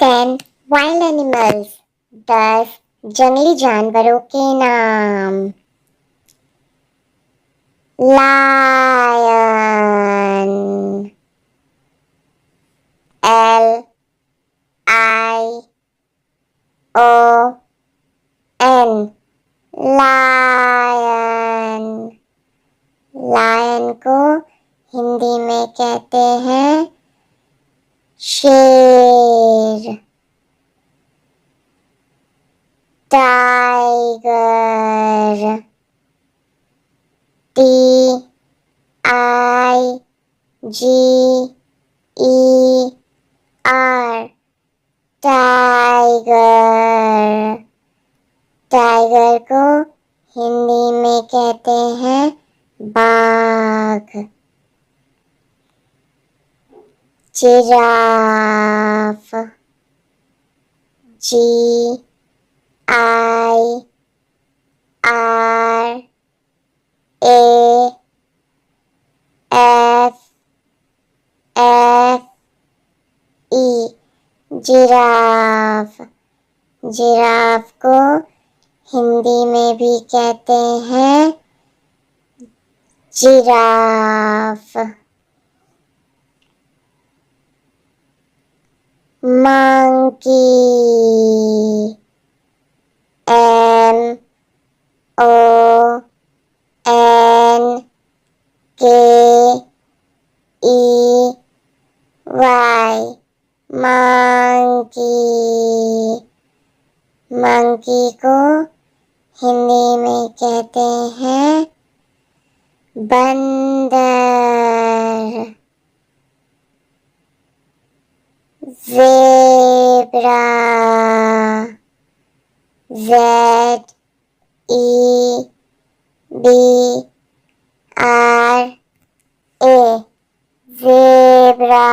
10 wild animals, 10 जंगली जानवरों के नाम। Lion, LION, lion. लायन को हिंदी में कहते हैं शेर। Tiger, TIGER, tiger. टाइगर को हिंदी में कहते हैं बाघ। Giraffe, GIRAFFE, giraffe. जिराफ को हिंदी में भी कहते हैं giraffe. Monkey, MONKEY, monkey. Monkey को हिंदी में कहते हैं बंदर। Zebra, ZEBRA, zebra.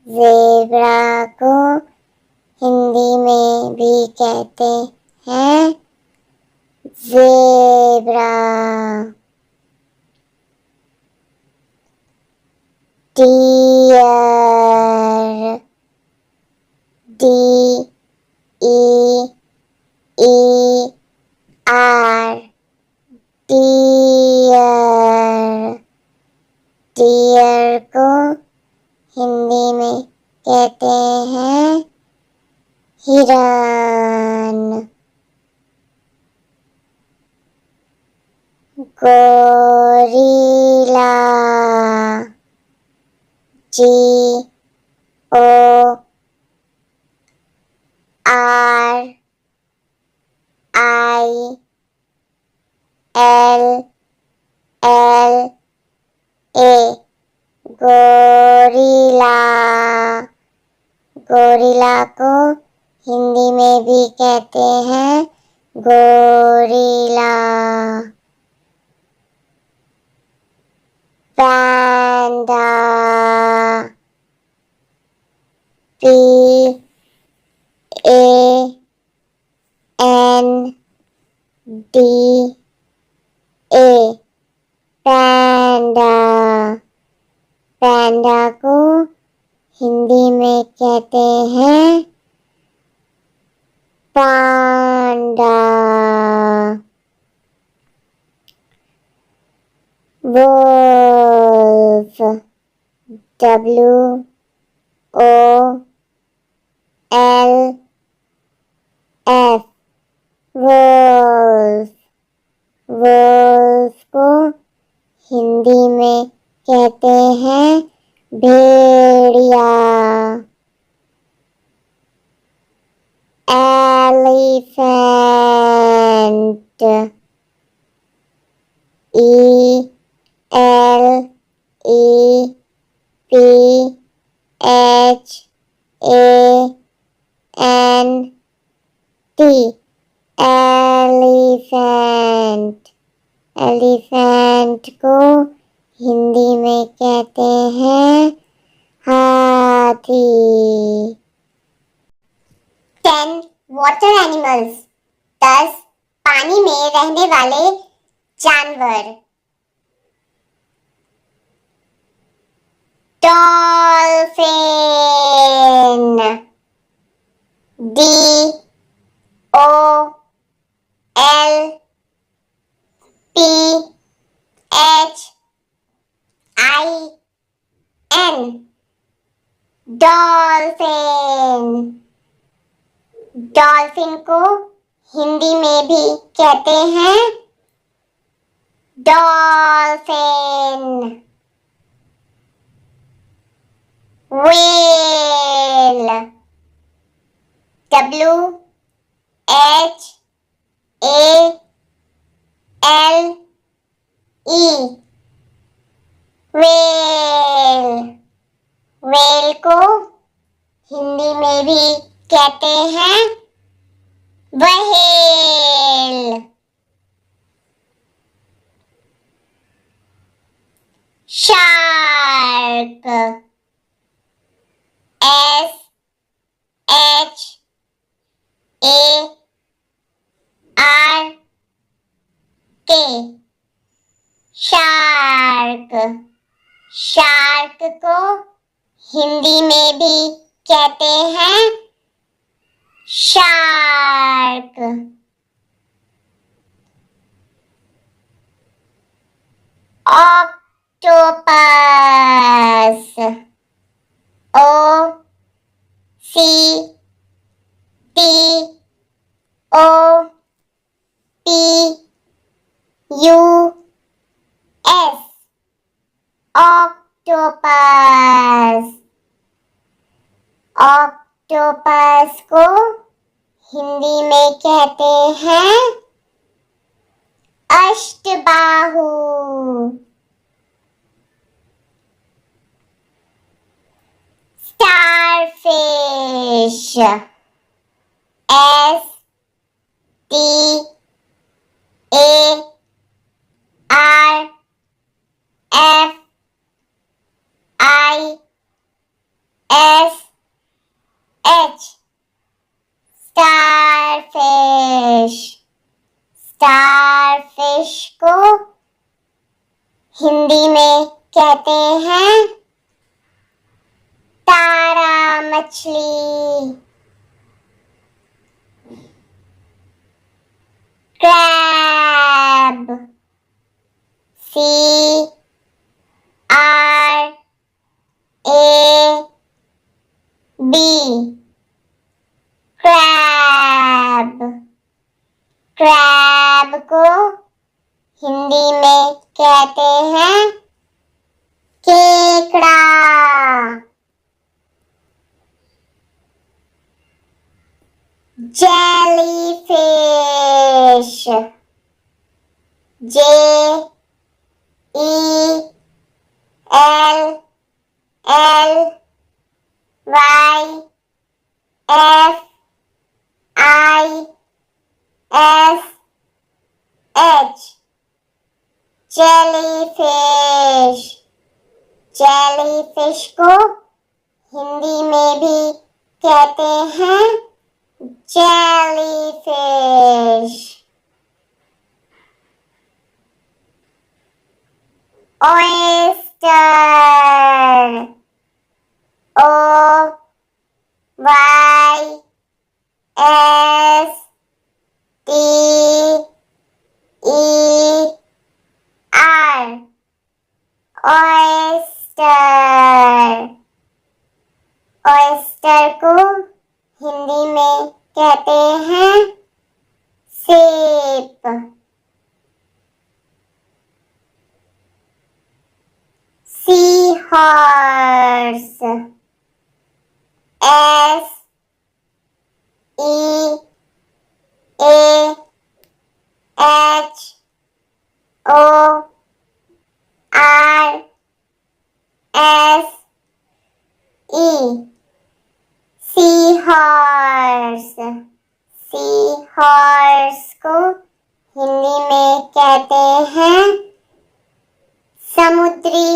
ज़ेब्रा को हिंदी में भी कहते हैं zebra. Deer, DEER, deer. Deer को हिंदी में कहते हैं हिरन। Gorilla, GORILLA, gorilla. गोरिल्ला को हिंदी में भी कहते हैं गोरिल्ला। पैंडा, PANDA, पैंडा। पैंडा को हिंदी में कहते हैं panda. Wolf, WOLF, wolf. Wolf को हिंदी में कहते हैं भेड़िया। Elephant, ELEPHANT, elephant. एलिफेंट को हिंदी में कहते हैं हाथी। 10 वाटर एनिमल्स, 10 पानी में रहने वाले जानवर। Dolphin, D O L P H I N dolphin. Dolphin को हिंदी में भी कहते हैं dolphin. Whale WHALE whale. Whale को हिंदी में भी कहते हैं whale. Shark SHARK shark. Shark को हिंदी में भी कहते हैं shark. Octopus OCTOPUS octopus. Octopus को हिंदी में कहते हैं अष्टबाहु। Starfish STARFISH starfish. स्टारफिश को हिंदी में कहते हैं तारा मछली। Crab CRAB crab. क्रैब को हिंदी में कहते हैं केकड़ा। Jellyfish JELLFISH jellyfish. जेलीफिश को हिंदी में भी कहते हैं jellyfish. Oyster OYSTER oyster. Oyster को हिंदी में कहते हैं सीप। Sea horse SEAHORSE sea horse. Sea horse को हिंदी में कहते हैं समुद्री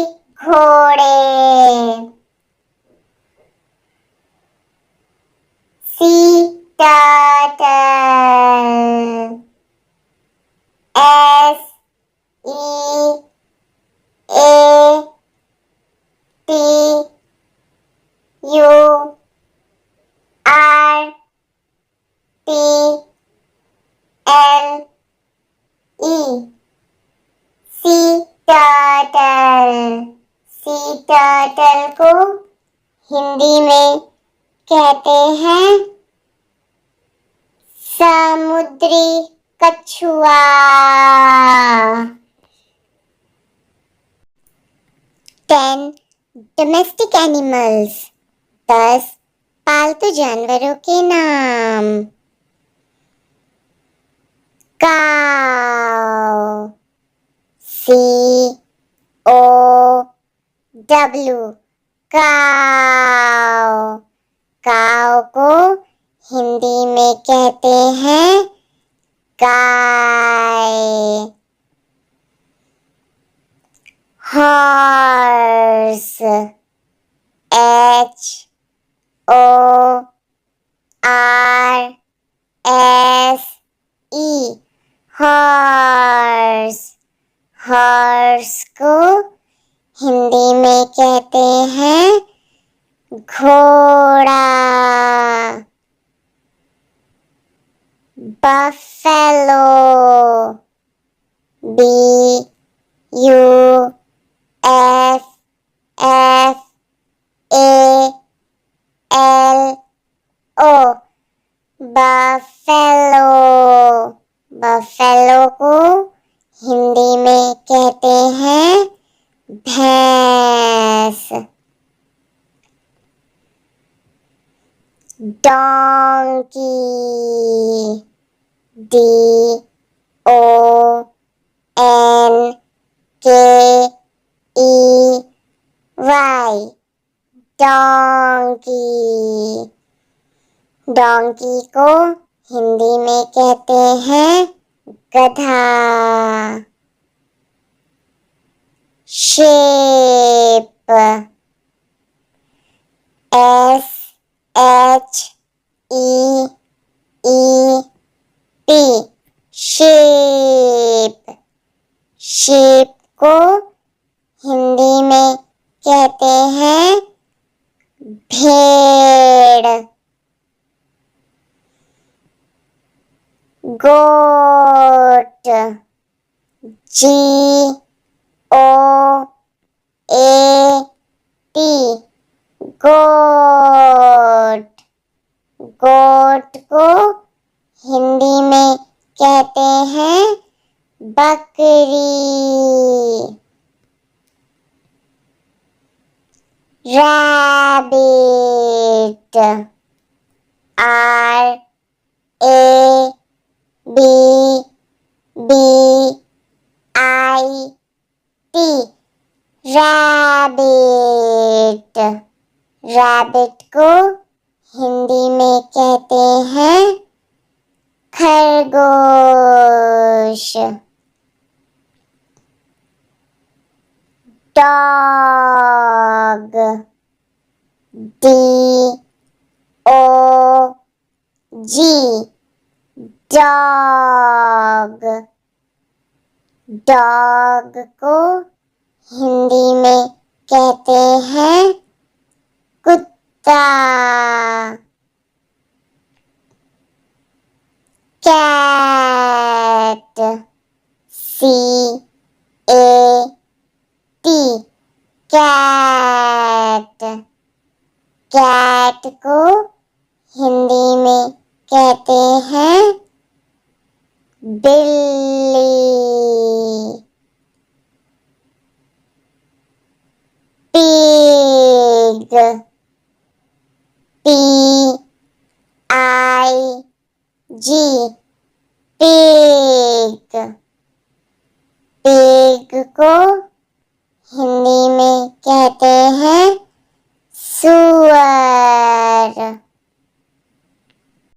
घोड़े। Sea turtle SEATURTLE sea turtle. Sea turtle को हिंदी में कहते हैं समुद्री कछुआ। 10 डोमेस्टिक एनिमल्स। 10 पालतू जानवरों के नाम। काऊ। COW काऊ। काऊ को हिंदी में कहते हैं गाय। हॉर्स। HORSE horse. हॉर्स को हिंदी में कहते हैं घोड़ा। बफेलो। BUFFALO buffalo. बफेलो को हिंदी में कहते हैं भैंस। डोंकी। DONKEY donkey. डोंकी को हिंदी में कहते हैं गधा। शेप। SHEEP shape. शेप को हिंदी में कहते हैं भेड़। गोट। GOAT गोट। गोट को हिंदी में कहते हैं बकरी। रैबिट। RABBIT rabbit. रैबिट को हिंदी में कहते हैं खरगोश। डॉग। DOG dog. डॉग को हिंदी में कहते हैं कुत्ता। कैट। CAT cat. कैट को हिंदी में कहते हैं बिल्ली। पिग। PIG pig. पिग को हिंदी में कहते हैं सूअर।